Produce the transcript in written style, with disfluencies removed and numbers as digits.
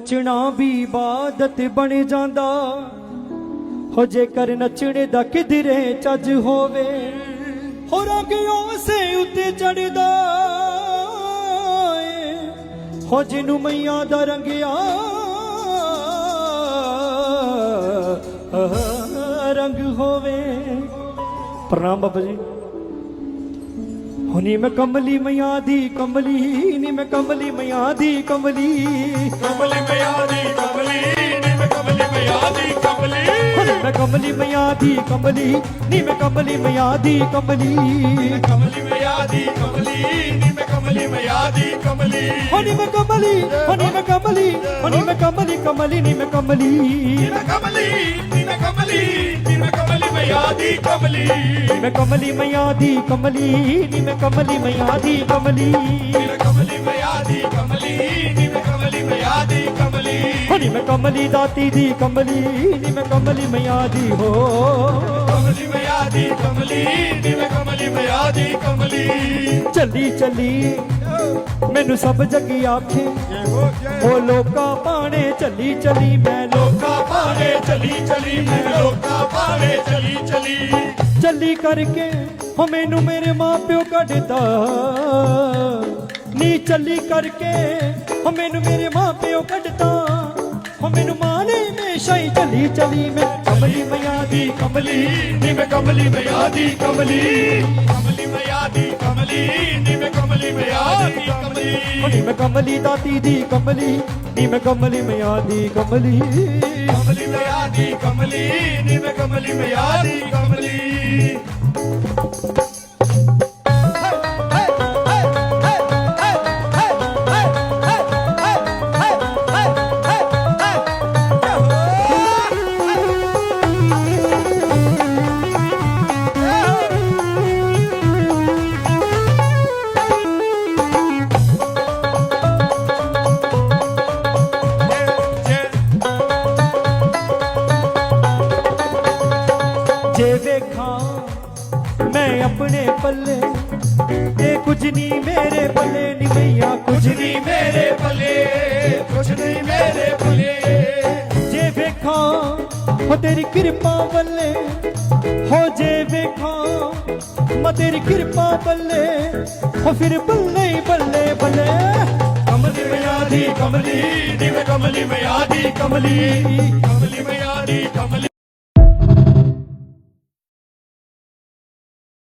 नचना भी इबादत बन जांदा हो जेकर नचने दा किधरे चज होवे हो रंग उसे उत्ते चढ़दा हो जिन्नू मैया दा रंगिया रंग होवे। प्रणाम बाबा जी। हुनी मैं कमली मैया दी कमली नी मैं कमली मैया दी कमली कमली मैया दी कमली नी मैं कमली मैया दी कमली हुनी मैं कमली मैया दी कमली नी मैं कमली मैया दी कमली कमली मैया दी कमली नी मैं कमली मैया दी कमली हुनी मैं कमली हुनी मैं कमली हुनी मैं कमली कमली नी मैं कमली नी मैं कमली नी मैं कमली नी मैं कमली मैया दी कमली मैं कमली मैया दी कमली नी मैं कमली मैया दी कमली नी मैं कमली मैया दी कमली नी मैं कमली मैया दी कमली हुनी मैं कमली दाती दी कमली नी मैं कमली मैया दी हो कमली मैया दी कमली नी मैं कमली मैया दी कमली चली चली मैनू सब जगी आखे ओ लोका पाने चली चली मैं लोका पाने चली चली मैं लोका पाने चली चली चली करके हो मैनू मेरे माँ प्यो कढ़दा नी चली करके हो मैनू मेरे माँ प्यो कढ़दा हो मैनू माँ ने हमेशा ही चली चली मैं कमली मैया दी कमली नी मैं कमली मैया दी कमली कमली मैया दी कमली नी मैं कमली मैया दी कमली नी मैं कमली दाती दी कमली नी मैं कमली मैया दी कमली कमली मैया दी कमली नी मैं कमली मैया दी कमली जे वेखा मैं अपने पल्ले ते कुछ नहीं मेरे पल्ले नी मैया कुछ नहीं मेरे पले कुछ नहीं मेरे पले जे वेखा हो तेरी कृपा बल्ले हो जे वेखा मैं तेरी कृपा बल्ले हो फिर बल्ले ही बल्ले बल्ले कमली मैया दी कमली नी मैं कमली मैया दी कमली कमली मैया दी कमली